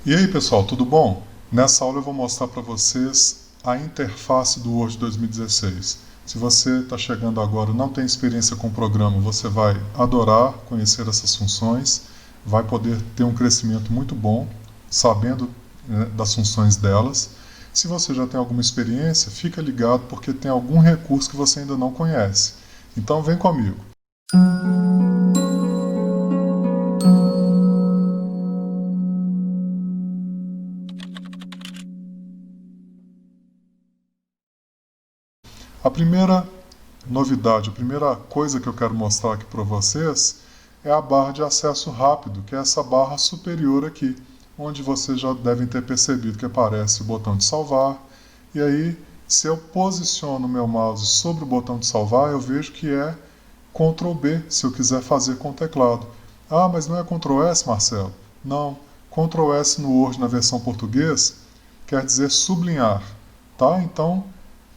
E aí pessoal, tudo bom? Nessa aula eu vou mostrar para vocês a interface do Word 2016. Se você está chegando agora e não tem experiência com o programa, você vai adorar conhecer essas funções, vai poder ter um crescimento muito bom, sabendo das funções delas. Se você já tem alguma experiência, fica ligado porque tem algum recurso que você ainda não conhece. Então vem comigo. A primeira novidade, a primeira coisa que eu quero mostrar aqui para vocês é a barra de acesso rápido, que é essa barra superior aqui, onde vocês já devem ter percebido que aparece o botão de salvar. E aí, se eu posiciono o meu mouse sobre o botão de salvar, eu vejo que é Ctrl B, se eu quiser fazer com o teclado. Ah, mas não é Ctrl S, Marcelo? Não. Ctrl S no Word na versão português quer dizer sublinhar, tá? Então,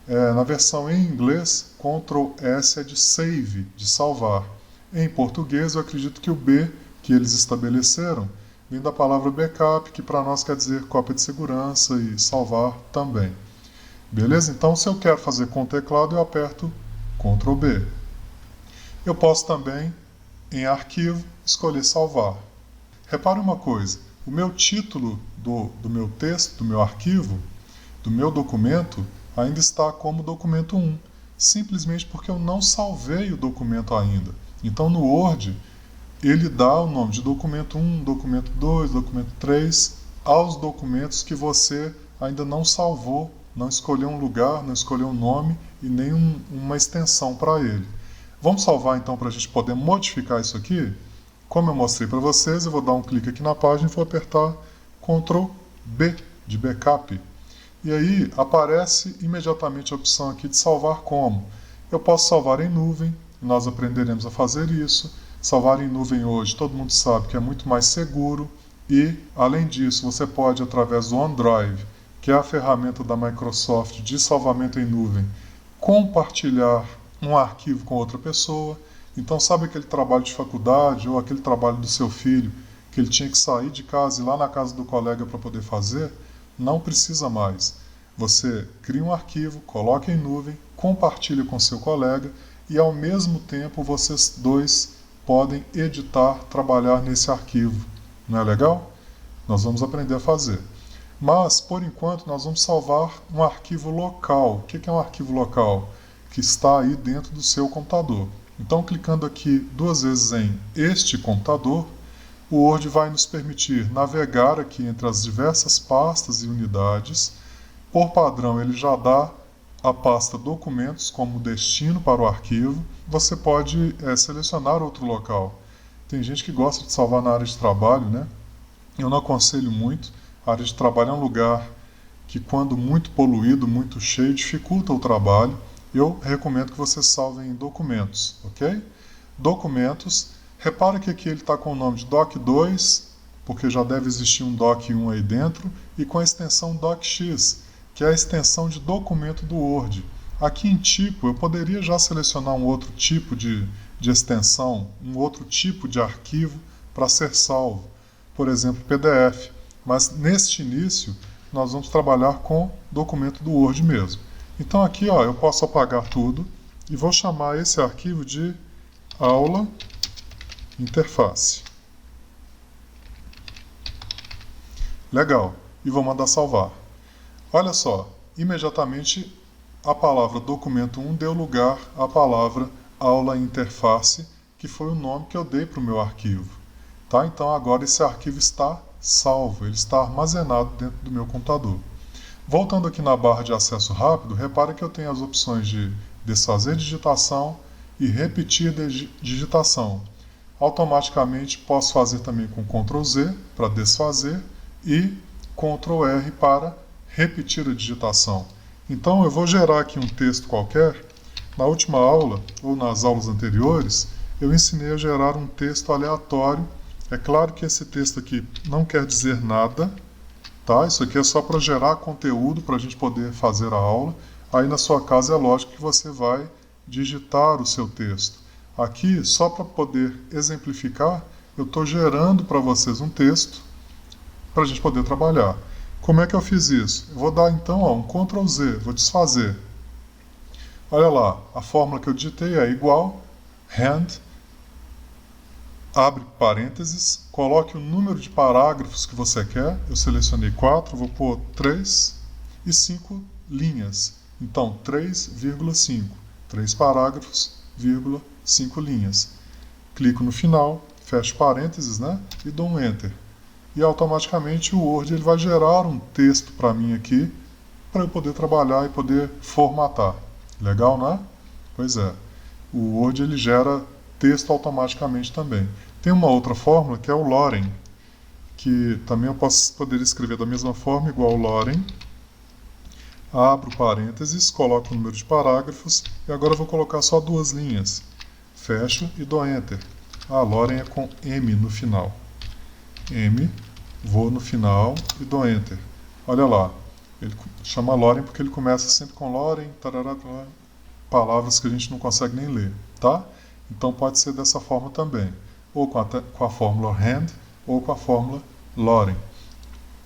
na versão em inglês, Ctrl S é de save, de salvar. Em português, eu acredito que o B que eles estabeleceram vem da palavra backup, que para nós quer dizer cópia de segurança e salvar também. Beleza? Então, se eu quero fazer com o teclado, eu aperto Ctrl B. Eu posso também, em arquivo, escolher salvar. Repare uma coisa, o meu título do meu texto, do meu arquivo, do meu documento, ainda está como documento 1, simplesmente porque eu não salvei o documento ainda. Então no Word, ele dá o nome de documento 1, documento 2, documento 3 aos documentos que você ainda não salvou, não escolheu um lugar, não escolheu um nome e nem uma extensão para ele. Vamos salvar então para a gente poder modificar isso aqui? Como eu mostrei para vocês, eu vou dar um clique aqui na página e vou apertar Ctrl B de backup. E aí aparece imediatamente a opção aqui de salvar como. Eu posso salvar em nuvem, nós aprenderemos a fazer isso. Salvar em nuvem hoje, todo mundo sabe que é muito mais seguro. E, além disso, você pode, através do OneDrive, que é a ferramenta da Microsoft de salvamento em nuvem, compartilhar um arquivo com outra pessoa. Então, sabe aquele trabalho de faculdade ou aquele trabalho do seu filho que ele tinha que sair de casa e ir lá na casa do colega para poder fazer? Não precisa mais. Você cria um arquivo, coloca em nuvem, compartilha com seu colega e ao mesmo tempo vocês dois podem editar, trabalhar nesse arquivo. Não é legal? Nós vamos aprender a fazer. Mas, por enquanto, nós vamos salvar um arquivo local. O que é um arquivo local? Que está aí dentro do seu computador. Então, clicando aqui duas vezes em este computador, o Word vai nos permitir navegar aqui entre as diversas pastas e unidades. Por padrão, ele já dá a pasta documentos como destino para o arquivo. Você pode selecionar outro local. Tem gente que gosta de salvar na área de trabalho, né? Eu não aconselho muito. A área de trabalho é um lugar que, quando muito poluído, muito cheio, dificulta o trabalho. Eu recomendo que você salve em documentos, ok? Documentos. Repara que aqui ele está com o nome de Doc2, porque já deve existir um Doc1 aí dentro, e com a extensão DocX, que é a extensão de documento do Word. Aqui em tipo, eu poderia já selecionar um outro tipo de extensão, um outro tipo de arquivo para ser salvo, por exemplo, PDF. Mas neste início, nós vamos trabalhar com documento do Word mesmo. Então aqui eu posso apagar tudo e vou chamar esse arquivo de aula interface. Legal. E vou mandar salvar. Olha só, imediatamente a palavra documento 1 deu lugar à palavra aula interface, que foi o nome que eu dei para o meu arquivo. Tá? Então agora esse arquivo está salvo, ele está armazenado dentro do meu computador. Voltando aqui na barra de acesso rápido, repare que eu tenho as opções de desfazer digitação e repetir digitação. Automaticamente posso fazer também com Ctrl Z para desfazer e Ctrl R para repetir a digitação. Então eu vou gerar aqui um texto qualquer. Na última aula, ou nas aulas anteriores, eu ensinei a gerar um texto aleatório. É claro que esse texto aqui não quer dizer nada, tá? Isso aqui é só para gerar conteúdo para a gente poder fazer a aula. Aí na sua casa é lógico que você vai digitar o seu texto. Aqui, só para poder exemplificar, eu estou gerando para vocês um texto para a gente poder trabalhar. Como é que eu fiz isso? Eu vou dar então um Ctrl Z, vou desfazer. Olha lá, a fórmula que eu digitei é igual, hand, abre parênteses, coloque o número de parágrafos que você quer. Eu selecionei 4, vou pôr 3 e 5 linhas. Então, 3,5. 3 parágrafos, 5 linhas. Clico no final, fecho parênteses, né? E dou um Enter. E automaticamente o Word ele vai gerar um texto para mim aqui, para eu poder trabalhar e poder formatar. Legal, né? Pois é. O Word ele gera texto automaticamente também. Tem uma outra fórmula que é o Loren, que também eu poderia escrever da mesma forma, igual Loren. Abro parênteses, coloco o número de parágrafos e agora eu vou colocar só 2 linhas. Fecho e dou Enter. A Loren é com M no final. M, vou no final e dou Enter. Olha lá, ele chama Loren porque ele começa sempre com Loren, tarará, tarará, palavras que a gente não consegue nem ler, tá? Então pode ser dessa forma também, ou com a fórmula hand, ou com a fórmula Loren.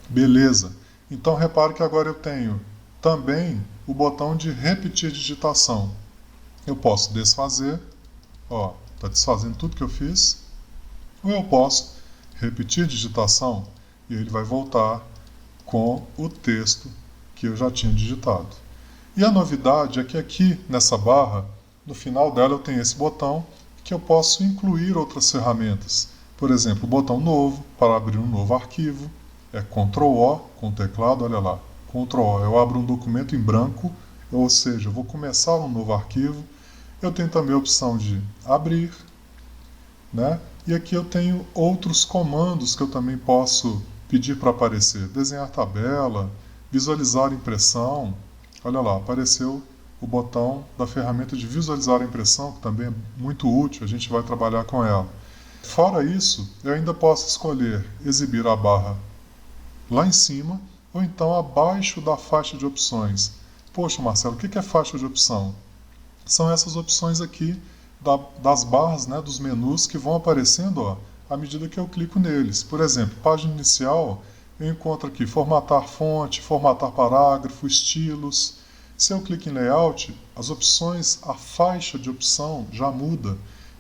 Beleza, então repare que agora eu tenho também o botão de repetir digitação. Eu posso desfazer, ó, está desfazendo tudo que eu fiz, ou eu posso repetir digitação e ele vai voltar com o texto que eu já tinha digitado. E a novidade é que aqui nessa barra, no final dela eu tenho esse botão que eu posso incluir outras ferramentas. Por exemplo, o botão novo para abrir um novo arquivo, é Ctrl O com o teclado, olha lá, Ctrl O, eu abro um documento em branco, ou seja, eu vou começar um novo arquivo. Eu tenho também a opção de abrir, né? E aqui eu tenho outros comandos que eu também posso pedir para aparecer. Desenhar tabela, visualizar impressão. Olha lá, apareceu o botão da ferramenta de visualizar a impressão, que também é muito útil, a gente vai trabalhar com ela. Fora isso, eu ainda posso escolher exibir a barra lá em cima ou então abaixo da faixa de opções. Poxa, Marcelo, o que é faixa de opção? São essas opções aqui das barras, né, dos menus que vão aparecendo ó, à medida que eu clico neles. Por exemplo, página inicial, eu encontro aqui formatar fonte, formatar parágrafo, estilos. Se eu clico em layout, as opções, a faixa de opção já muda.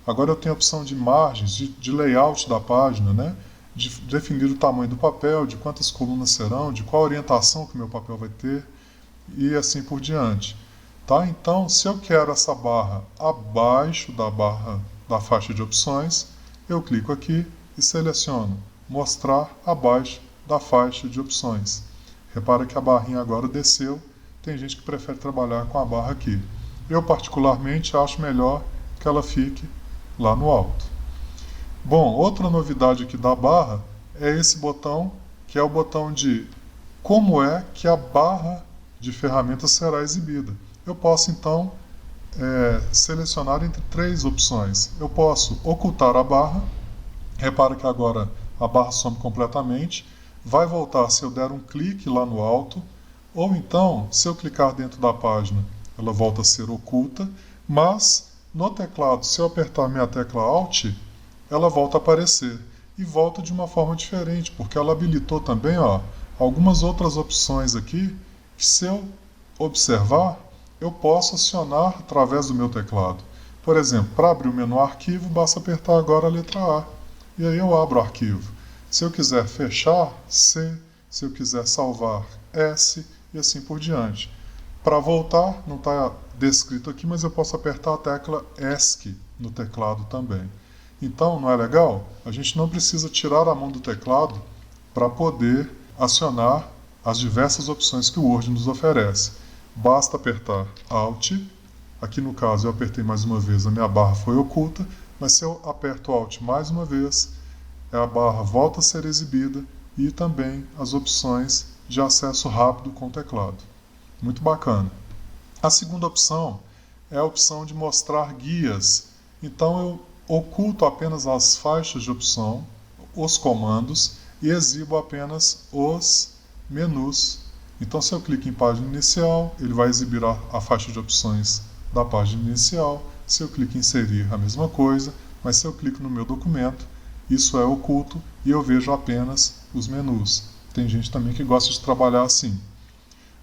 Agora eu tenho a opção de margens, de layout da página, né? De definir o tamanho do papel, de quantas colunas serão, de qual orientação que o meu papel vai ter e assim por diante. Tá? Então, se eu quero essa barra abaixo da barra da faixa de opções, eu clico aqui e seleciono mostrar abaixo da faixa de opções. Repara que a barrinha agora desceu, tem gente que prefere trabalhar com a barra aqui. Eu particularmente acho melhor que ela fique lá no alto. Bom, outra novidade aqui da barra é esse botão, que é o botão de como é que a barra de ferramentas será exibida. Eu posso então selecionar entre 3 opções. Eu posso ocultar a barra, repara que agora a barra some completamente, vai voltar se eu der um clique lá no alto, ou então, se eu clicar dentro da página, ela volta a ser oculta, mas no teclado, se eu apertar minha tecla Alt, ela volta a aparecer, e volta de uma forma diferente, porque ela habilitou também ó, algumas outras opções aqui, que se eu observar, eu posso acionar através do meu teclado. Por exemplo, para abrir o menu arquivo, basta apertar agora a letra A, e aí eu abro o arquivo. Se eu quiser fechar, C, se eu quiser salvar, S, e assim por diante. Para voltar, não está descrito aqui, mas eu posso apertar a tecla ESC no teclado também. Então, não é legal? A gente não precisa tirar a mão do teclado para poder acionar as diversas opções que o Word nos oferece. Basta apertar Alt, aqui no caso eu apertei mais uma vez, a minha barra foi oculta, mas se eu aperto Alt mais uma vez, a barra volta a ser exibida e também as opções de acesso rápido com o teclado. Muito bacana. A segunda opção é a opção de mostrar guias. Então eu oculto apenas as faixas de opção, os comandos e exibo apenas os menus. Então se eu clico em página inicial, ele vai exibir a faixa de opções da página inicial. Se eu clico em inserir, a mesma coisa, mas se eu clico no meu documento, isso é oculto e eu vejo apenas os menus. Tem gente também que gosta de trabalhar assim.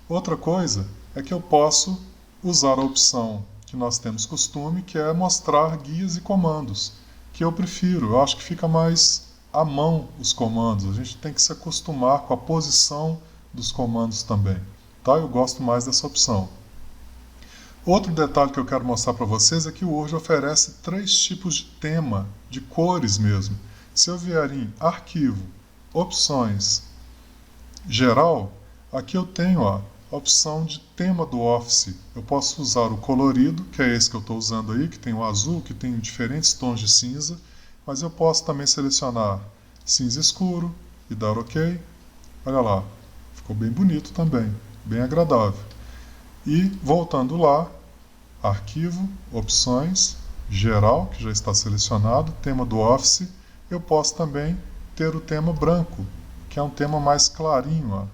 Outra coisa é que eu posso usar a opção que nós temos costume, que é mostrar guias e comandos, que eu prefiro. Eu acho que fica mais à mão os comandos. A gente tem que se acostumar com a posição dos comandos também. Tá? Eu gosto mais dessa opção. Outro detalhe que eu quero mostrar para vocês é que o Word oferece 3 tipos de tema, de cores mesmo. Se eu vier em Arquivo, Opções, Geral, aqui eu tenho a opção de tema do Office. Eu posso usar o colorido, que é esse que eu estou usando aí, que tem o azul, que tem diferentes tons de cinza, mas eu posso também selecionar cinza escuro e dar OK. Olha lá, ficou bem bonito também, bem agradável. E voltando lá, Arquivo, Opções, Geral, que já está selecionado, tema do Office, eu posso também ter o tema branco, que é um tema mais clarinho, ó,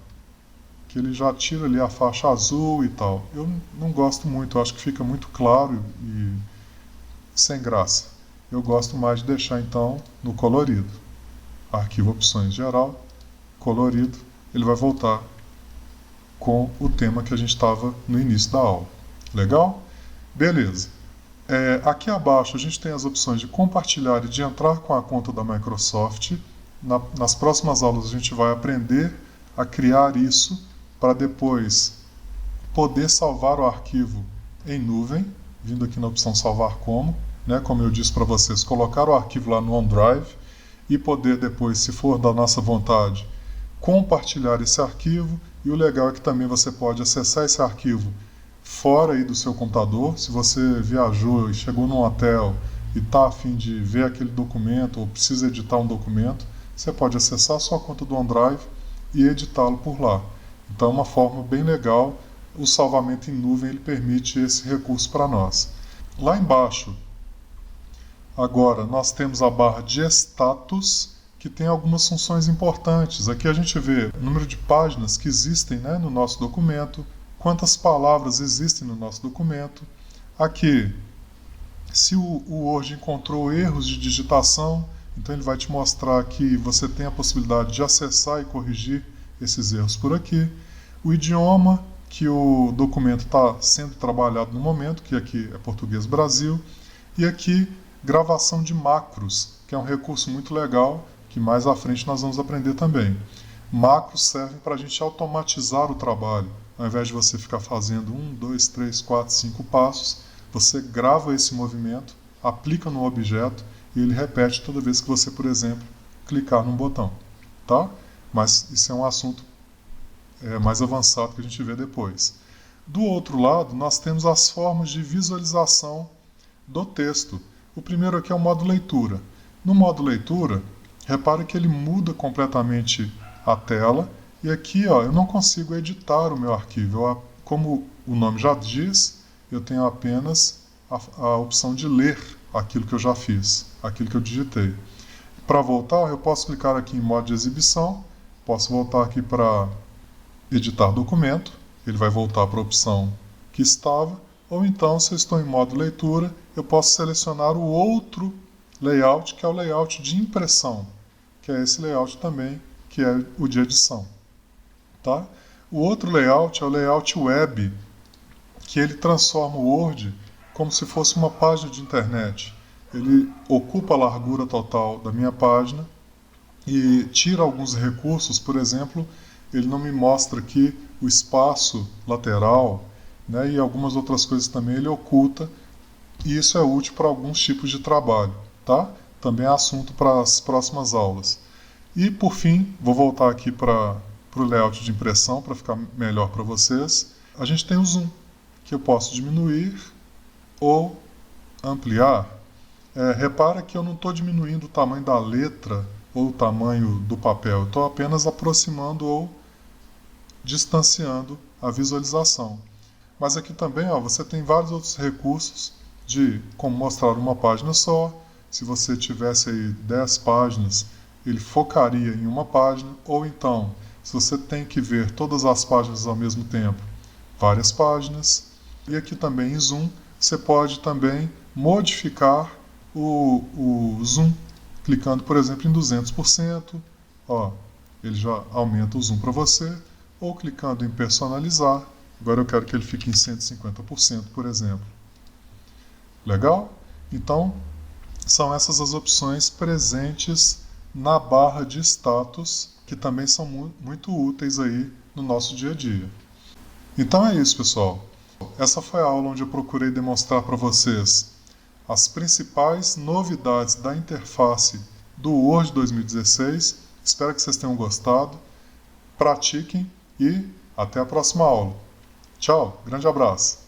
que ele já tira ali a faixa azul e tal. Eu não gosto muito, eu acho que fica muito claro e sem graça. Eu gosto mais de deixar então no colorido. Arquivo, Opções, Geral, colorido, ele vai voltar com o tema que a gente estava no início da aula. Legal? Beleza. Aqui abaixo a gente tem as opções de compartilhar e de entrar com a conta da Microsoft. Nas próximas aulas a gente vai aprender a criar isso para depois poder salvar o arquivo em nuvem, vindo aqui na opção salvar como, né? Como eu disse para vocês, colocar o arquivo lá no OneDrive e poder depois, se for da nossa vontade, compartilhar esse arquivo. E o legal é que também você pode acessar esse arquivo fora aí do seu computador. Se você viajou e chegou num hotel e está a fim de ver aquele documento ou precisa editar um documento, você pode acessar a sua conta do OneDrive e editá-lo por lá. Então é uma forma bem legal. O salvamento em nuvem ele permite esse recurso para nós. Lá embaixo, agora, nós temos a barra de status, que tem algumas funções importantes. Aqui a gente vê o número de páginas que existem, né, no nosso documento, quantas palavras existem no nosso documento. Aqui, se o Word encontrou erros de digitação, então ele vai te mostrar que você tem a possibilidade de acessar e corrigir esses erros por aqui. O idioma que o documento está sendo trabalhado no momento, que aqui é Português Brasil. E aqui, gravação de macros, que é um recurso muito legal, que mais à frente nós vamos aprender também. Macros servem para a gente automatizar o trabalho. Ao invés de você ficar fazendo 1, 2, 3, 4, 5 passos, você grava esse movimento, aplica no objeto e ele repete toda vez que você, por exemplo, clicar num botão. Tá? Mas isso é um assunto mais avançado que a gente vê depois. Do outro lado, nós temos as formas de visualização do texto. O primeiro aqui é o modo leitura. No modo leitura, repare que ele muda completamente a tela. E aqui eu não consigo editar o meu arquivo. Como o nome já diz, eu tenho apenas a opção de ler aquilo que eu já fiz, aquilo que eu digitei. Para voltar, eu posso clicar aqui em modo de exibição, posso voltar aqui para editar documento, ele vai voltar para a opção que estava, ou então, se eu estou em modo leitura, eu posso selecionar o outro layout, que é o layout de impressão, que é esse layout também, que é o de edição. Tá? O outro layout é o layout web, que ele transforma o Word como se fosse uma página de internet. Ele ocupa a largura total da minha página e tira alguns recursos. Por exemplo, ele não me mostra aqui o espaço lateral, né, e algumas outras coisas também ele oculta, e isso é útil para alguns tipos de trabalho. Tá? Também é assunto para as próximas aulas. E por fim, vou voltar aqui para o layout de impressão para ficar melhor para vocês. A gente tem o zoom, que eu posso diminuir ou ampliar. Repara que eu não estou diminuindo o tamanho da letra ou o tamanho do papel, eu estou apenas aproximando ou distanciando a visualização. Mas aqui também você tem vários outros recursos de como mostrar uma página só. Se você tivesse aí 10 páginas, ele focaria em uma página, ou então, se você tem que ver todas as páginas ao mesmo tempo, várias páginas. E aqui também em zoom, você pode também modificar o zoom, clicando, por exemplo, em 200%. ele já aumenta o zoom para você, ou clicando em personalizar, agora eu quero que ele fique em 150%, por exemplo. Legal? Então, são essas as opções presentes na barra de status, que também são muito úteis aí no nosso dia a dia. Então é isso, pessoal. Essa foi a aula onde eu procurei demonstrar para vocês as principais novidades da interface do Word 2016. Espero que vocês tenham gostado. Pratiquem e até a próxima aula. Tchau, grande abraço.